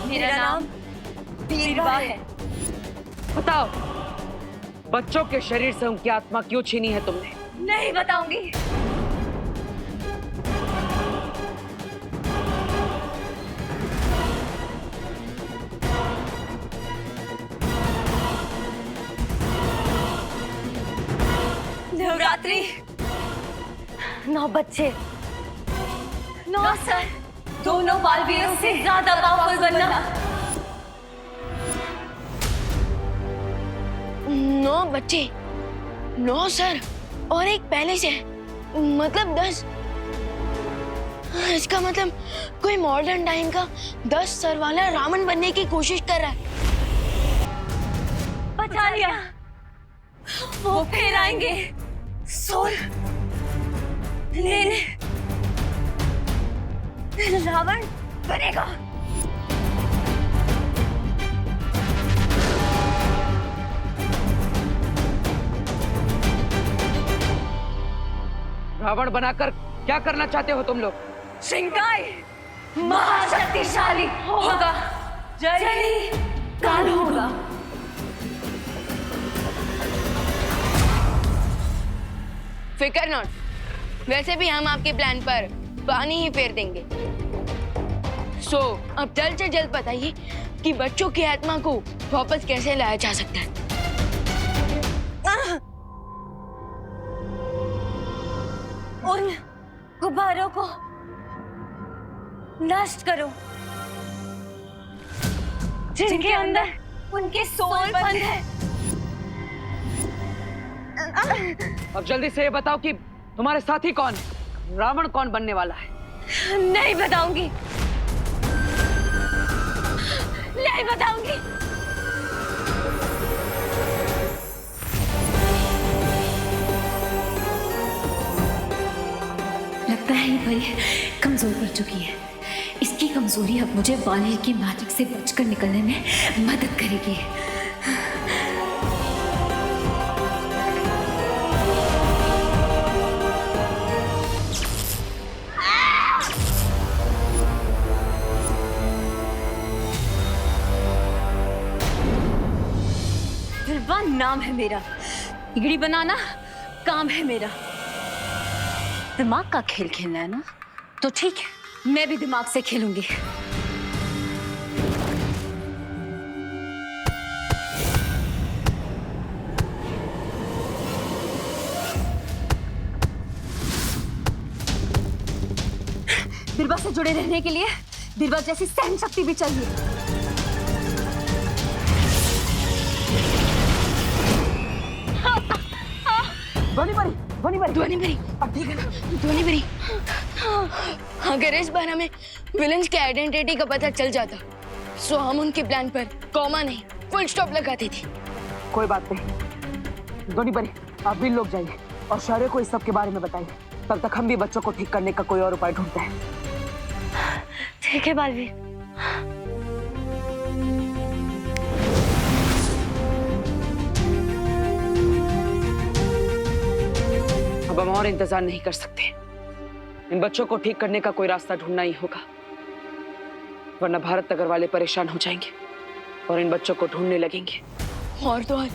मेरा नाम वीरवा है। बताओ, बच्चों के शरीर से उनकी आत्मा क्यों छीनी है तुमने? नहीं बताऊंगी। नवरात्रि 9 बच्चे, 9 सर, दोनों बालवीरों से ज्यादा पावरफुल बनना। 9 बच्चे, 9 सर और एक पहले से, मतलब 10। इसका मतलब कोई मॉडर्न टाइम का 10 सर वाला रावण बनने की कोशिश कर रहा है। बचा लिया, वो फिर आएंगे सोल लेने। रावण बनेगा। रावण बनाकर क्या करना चाहते हो तुम लोग? श्रृंगार महाशक्तिशाली होगा, जय काल होगा। फिकर नॉट, वैसे भी हम आपके प्लान पर पानी ही फेर देंगे। सो अब जल्द से जल्द बताइए कि बच्चों की आत्मा को वापस कैसे लाया जा सकता है। उन गुब्बारों को नष्ट करो जिनके अंदर उनके सोल बंद है। अब जल्दी से ये बताओ कि तुम्हारे साथी कौन है? रावण कौन बनने वाला है? नहीं बताऊंगी, नहीं बताऊंगी। लगता है ये परी कमजोर पड़ चुकी है। इसकी कमजोरी अब मुझे वालिर की मैजिक से बचकर निकलने में मदद करेगी। वीरवा नाम है मेरा, बिगड़ी बनाना काम है मेरा। दिमाग का खेल खेलना है ना, तो ठीक है, मैं भी दिमाग से खेलूंगी। बिरबा से जुड़े रहने के लिए बिरबा जैसी सहन शक्ति भी चाहिए। ध्वनि बरी, अब ठीक है ना? ध्वनि बरी, अगर इस बार हमें विलन्स के आइडेंटिटी का पता चल जाता, सो हम उनके प्लान पर कॉमा नहीं फुल स्टॉप लगाते थे। कोई बात नहीं, दोनी बरी, आप भी लोग जाइए और शौर्य को इस सब के बारे में बताइए। तब तक हम भी बच्चों को ठीक करने का कोई और उपाय ढूंढते हैं। ठीक है बालवीर। अब हम और इंतजार नहीं कर सकते। इन बच्चों को ठीक करने का कोई रास्ता ढूंढना ही होगा, वरना भारत नगर वाले परेशान हो जाएंगे और इन बच्चों को ढूंढने लगेंगे। और तो और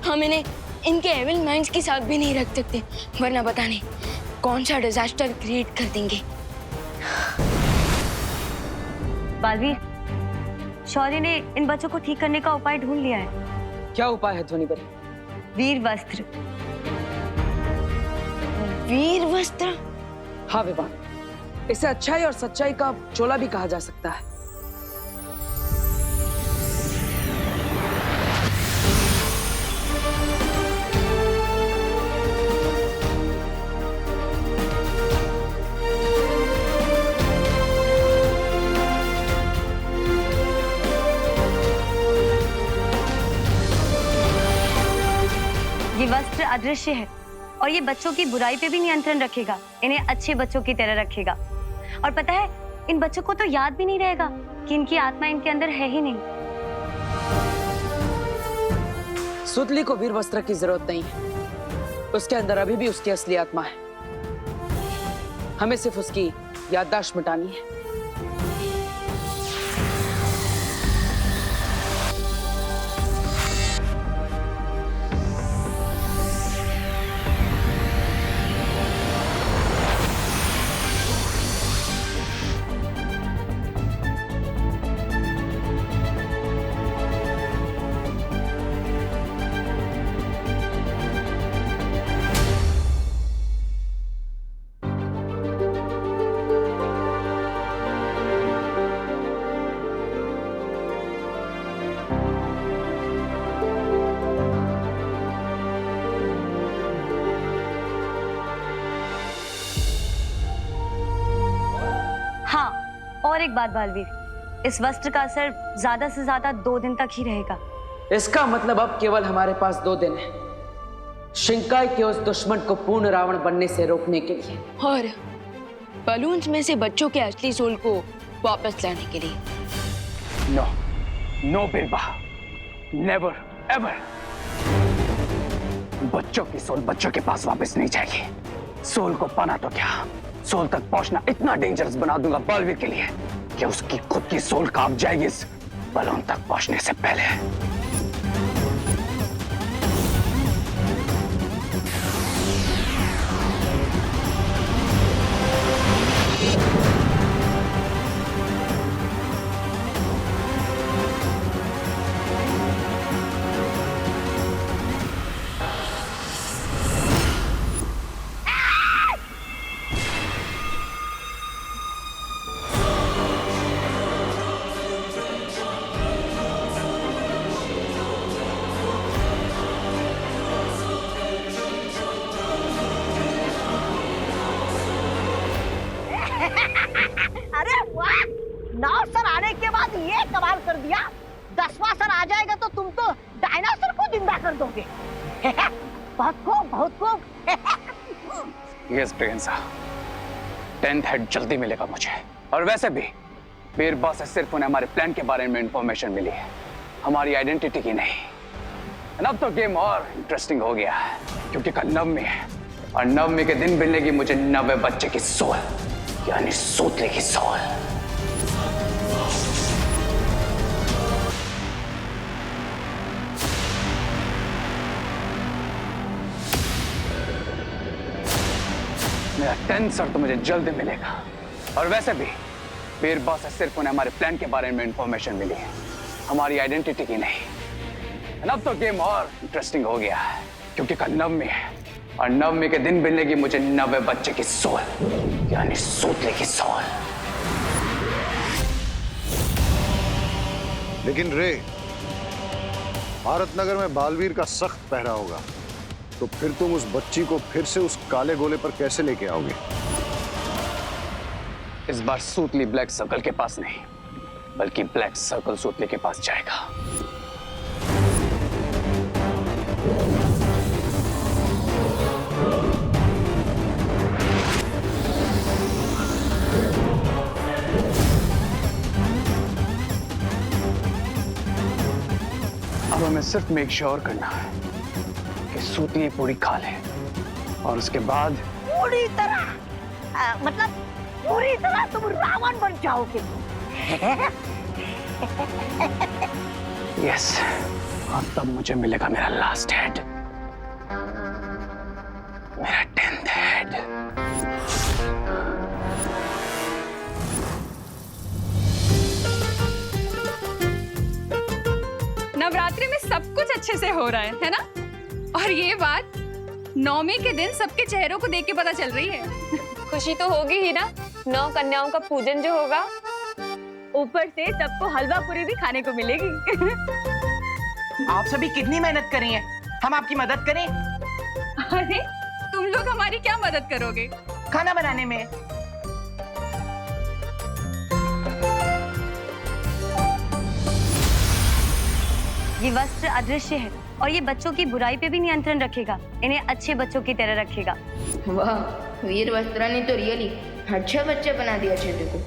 हम इन्हें इनके एविल माइंड्स के साथ भी नहीं रख सकते, वरना पता नहीं कौन सा डिजास्टर क्रिएट कर देंगे। बालवीर, शौर्य ने इन बच्चों को ठीक करने का उपाय ढूंढ लिया है। क्या उपाय है ध्वनि बरी? वीर वस्त्र। वीर वस्त्र? हाँ विवान, इसे अच्छाई और सच्चाई का चोला भी कहा जा सकता है। ये वस्त्र अदृश्य है और ये बच्चों की बुराई पे भी नियंत्रण रखेगा, इन्हें अच्छे बच्चों की तरह रखेगा। और पता है, इन बच्चों को तो याद भी नहीं रहेगा कि इनकी आत्मा इनके अंदर है ही नहीं। सुतली को वीर वस्त्र की जरूरत नहीं है, उसके अंदर अभी भी उसकी असली आत्मा है। हमें सिर्फ उसकी याददाश्त मिटानी है। एक बात बालवीर, इस वस्त्र का असर ज्यादा से ज्यादा 2 दिन तक ही रहेगा। इसका मतलब अब केवल हमारे पास 2 दिन है शिंकाई के उस दुश्मन को पूर्ण रावण बनने से रोकने के लिए, और बलून्स में से बच्चों के असली सोल को वापस लाने के लिए। नो नो बिरबा, नेवर एवर। बच्चों की सोल बच्चों के पास वापस नहीं जाएगी। सोल को पाना तो क्या, सोल तक पहुंचना इतना डेंजरस बना दूंगा बालवीर के लिए कि उसकी खुद की सोल कांप जाएगी इस बलून तक पहुंचने से पहले। अरे वाह, 9 सर आने के बाद ये कमाल कर दिया। 10वां सर आ जाएगा तो तुम तो डायनासोर को जिंदा कर दोगे। बहुत खूब। यस प्रियंसा, 10th हेड जल्दी मिलेगा मुझे। और वैसे भी बीरबा से सिर्फ उन्हें हमारे प्लान के बारे में इंफॉर्मेशन मिली है, हमारी आइडेंटिटी की नहीं। अब तो गेम और इंटरेस्टिंग हो गया है क्योंकि कल नवमी है और नवमी के दिन मिलेगी मुझे 90 बच्चे की सोल, यानी सूतले की सोल। मेरा 10th सर तो मुझे जल्द मिलेगा। और वैसे भी बीरबा से सिर्फ उन्हें हमारे प्लान के बारे में इंफॉर्मेशन मिली है, हमारी आइडेंटिटी की नहीं। अब तो गेम और इंटरेस्टिंग हो गया है क्योंकि कल नवमी है और नवमी के दिन मिलेगी मुझे 90 बच्चे की सोल, यानी सूतले की सोल। लेकिन रे, भारत नगर में बालवीर का सख्त पहरा होगा, तो फिर तुम उस बच्ची को फिर से उस काले गोले पर कैसे लेके आओगे? इस बार सूतली ब्लैक सर्कल के पास नहीं, बल्कि ब्लैक सर्कल सूतले के पास जाएगा। अब हमें सिर्फ मेक श्योर करना है कि सूतली पूरी खा ले और उसके बाद पूरी तरह मतलब पूरी तरह तुम रावण बन जाओगे। यस, और तब मुझे मिलेगा मेरा लास्ट हेड, मेरा 10th हेड। नवरात्रि में सब कुछ अच्छे से हो रहा है ना? और ये बात नवमी के दिन सबके चेहरों को देख के पता चल रही है। खुशी तो होगी ही ना, 9 कन्याओं का पूजन जो होगा। ऊपर से सबको हलवा पूरी भी खाने को मिलेगी। आप सभी कितनी मेहनत करी है, हम आपकी मदद करें? अरे तुम लोग हमारी क्या मदद करोगे? खाना बनाने में। ये वस्त्र अदृश्य है और ये बच्चों की बुराई पे भी नियंत्रण रखेगा, इन्हें अच्छे बच्चों की तरह रखेगा। वाह, वीर वस्त्रा ने तो रियली अच्छा बच्चा बना दिया चेतु को।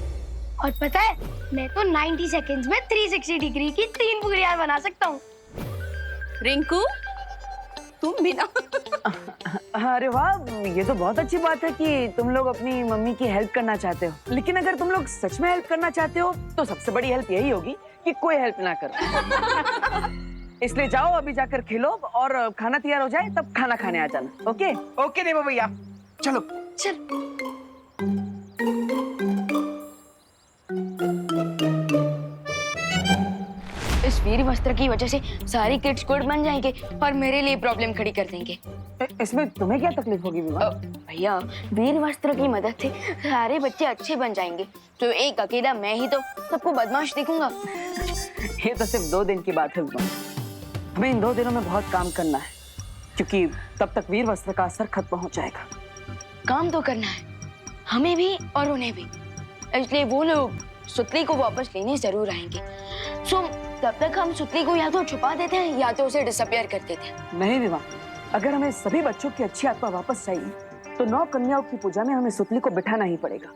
और पता है, मैं तो 90 सेकंड्स में 360 डिग्री की 3 पूरियां बना सकता हूँ। रिंकू, तुम भी ना। अरे वाह, ये तो बहुत अच्छी बात है कि तुम लोग अपनी मम्मी की हेल्प करना चाहते हो। लेकिन अगर तुम लोग सच में हेल्प करना चाहते हो तो सबसे बड़ी हेल्प यही होगी कि कोई हेल्प ना करे। इसलिए जाओ, अभी जाकर खेलो और खाना तैयार हो जाए तब खाना खाने आ जाना। ओके ओके देवा भैया, चलो। इस वीर वस्त्र की वजह से सारे किड्स गुड बन जाएंगे और मेरे लिए प्रॉब्लम खड़ी कर देंगे। इसमें तुम्हें क्या तकलीफ होगी विवाह? भैया, वीर वस्त्र की मदद से सारे बच्चे अच्छे बन जाएंगे, तो एक अकेला मैं ही तो सबको बदमाश दिखूंगा। ये तो सिर्फ 2 दिन की बात है विवाह। हमें इन 2 दिनों में बहुत काम करना है क्योंकि तब तक वीर वस्त्र का असर खत्म हो जाएगा। काम तो करना है हमें भी और उन्हें भी, इसलिए वो लोग सुतली को वापस लेने जरूर आएंगे। सो तब तक हम सुतली को या तो छुपा देते हैं या तो उसे डिसअपियर कर देते हैं। नहीं विवान, अगर हमें सभी बच्चों की अच्छी आत्मा वापस चाहिए तो 9 कन्याओं की पूजा में हमें सुतली को बिठाना ही पड़ेगा।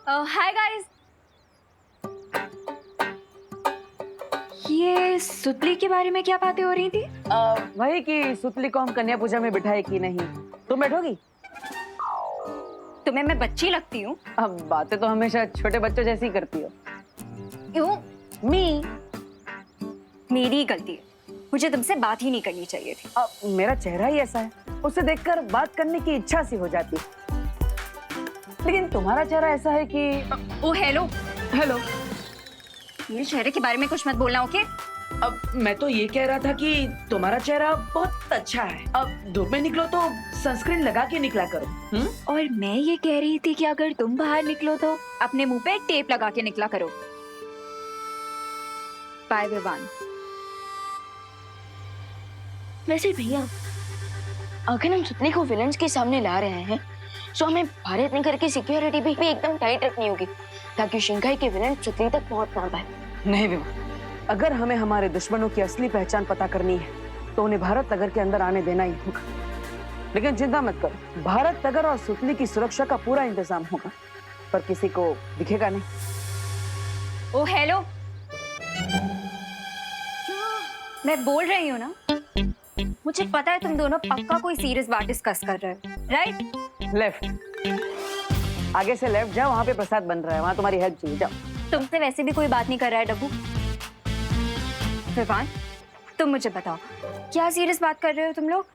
हाय गाइस, ये सुतली के बारे में क्या बातें हो रही थी? वही कि सुतली को हम कन्या पूजा में बिठाए कि नहीं। तुम बैठोगी? तुम्हें मैं बच्ची लगती हूँ? अब बातें तो हमेशा छोटे बच्चों जैसी करती हो। क्यों? मेरी ही गलती है, मुझे तुमसे बात ही नहीं करनी चाहिए थी। अब मेरा चेहरा ही ऐसा है, उसे देखकर बात करने की इच्छा सी हो जाती है। लेकिन तुम्हारा चेहरा ऐसा है कि ओ हेलो, हेलो। मेरे चेहरे के बारे में कुछ मत बोलना, ओके? अब मैं तो ये कह रहा था कि तुम्हारा चेहरा बहुत अच्छा है। अब धूप में निकलो तो सनस्क्रीन लगा के निकला करो। और मैं ये कह रही थी कि अगर तुम बाहर निकलो तो अपने मुंह पे टेप लगा के निकला करो। बाय विवान। वैसे भैया, अगर हम सुतली को विलन्स के सामने ला रहे हैं तो हमें भारत नगर की सिक्योरिटी भी एकदम टाइट रखनी होगी ताकि शिंकाई के विलन सुतली तक पहुंच ना पाए। नहीं विवान, अगर हमें हमारे दुश्मनों की असली पहचान पता करनी है तो उन्हें भारत नगर के अंदर आने देना ही होगा। लेकिन चिंता मत करो, भारत नगर और सुतली की सुरक्षा का पूरा इंतजाम होगा, पर किसी को दिखेगा नहीं। ओ हेलो, मैं बोल रही हूँ ना, मुझे पता है तुम दोनों पक्का कोई सीरियस बात डिस्कस कर रहे हो, राइट? लेफ्ट, आगे से लेफ्ट जाओ, वहाँ पे प्रसाद बन रहा है, वहाँ तुम्हारी हेल्प चाहिए, जाओ। तुमसे वैसे भी कोई बात नहीं कर रहा है डब्बू। विवान, तुम मुझे बताओ, क्या सीरियस बात कर रहे हो तुम लोग?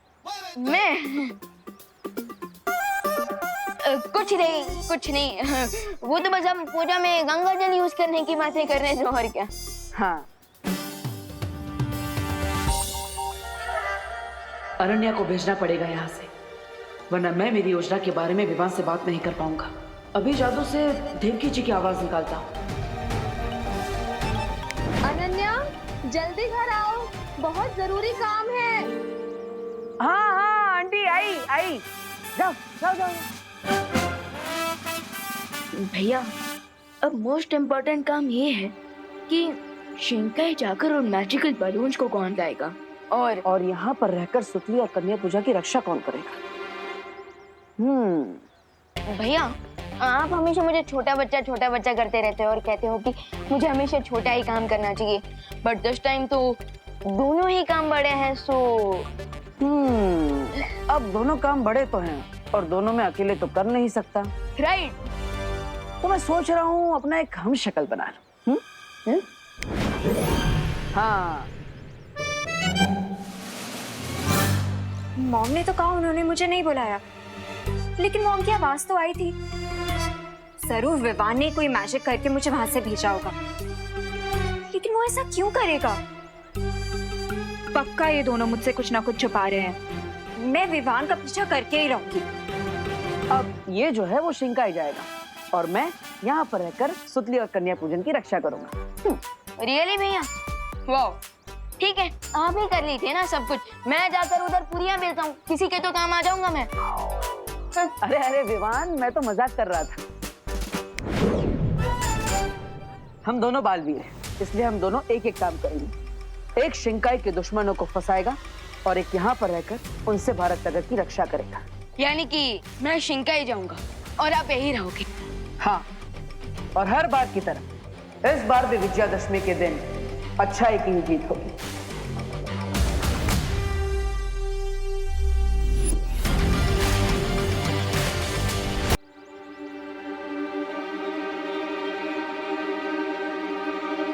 मैं कुछ नहीं वो तो बस हम पूजा में गंगा जल यूज करने की बातें कर रहे थे, और क्या। हाँ, अरण्या को भेजना पड़ेगा यहाँ से, वरना मैं मेरी योजना के बारे में विवान से बात नहीं कर पाऊंगा। अभी जादू से देवकी जी की आवाज निकालता हूँ। अनन्या, जल्दी घर आओ, बहुत जरूरी काम है। हाँ हाँ आंटी, आई जाओ जाओ जाओ। भैया, अब मोस्ट इम्पोर्टेंट काम ये है कि शिंकाई जाकर उन मैजिकल बलून्स को कौन लाएगा, और यहाँ पर रहकर सुतली और कन्या पूजा की रक्षा कौन करेगा? भैया, आप हमेशा मुझे छोटा बच्चा करते रहते हो और कहते हो कि मुझे हमेशा छोटा ही काम करना चाहिए, बट दिस टाइम तो दोनों ही काम बड़े हैं। सो अब दोनों काम बड़े तो हैं और दोनों में अकेले तो कर नहीं सकता, राइट? तो मैं सोच रहा हूँ अपना एक हम शक्ल बना लूं। हाँ, मॉम ने तो कहा उन्होंने मुझे नहीं बुलाया, लेकिन मॉम की आवाज तो आई थी। जरूर विवान ने कोई मैजिक करके मुझे वहां से भेजा होगा, लेकिन वो ऐसा क्यों करेगा? पक्का ये दोनों मुझसे कुछ ना कुछ छुपा रहे हैं। मैं विवान का पीछा करके ही रहूंगी। अब ये जो है वो शिंकाई जाएगा और मैं यहाँ पर रहकर सुतली और कन्या पूजन की रक्षा करूंगा। रियली भैया? वाओ, ठीक है, आप ही कर लीजिए ना सब कुछ, मैं जाकर उधर पूरियां बेचता हूँ, किसी के तो काम आ जाऊंगा मैं। अरे अरे विवान, मैं तो मजाक कर रहा था। हम दोनों बालवीर हैं, इसलिए हम दोनों एक एक काम करेंगे। एक शिंकाई के दुश्मनों को फंसाएगा और एक यहाँ पर रहकर उनसे भारत नगर की रक्षा करेगा। यानी कि मैं शिंकाई जाऊंगा और आप यही रहोगे? हाँ, और हर बार की तरह इस बार भी विजयादशमी के दिन अच्छाई की ही जीत होगी।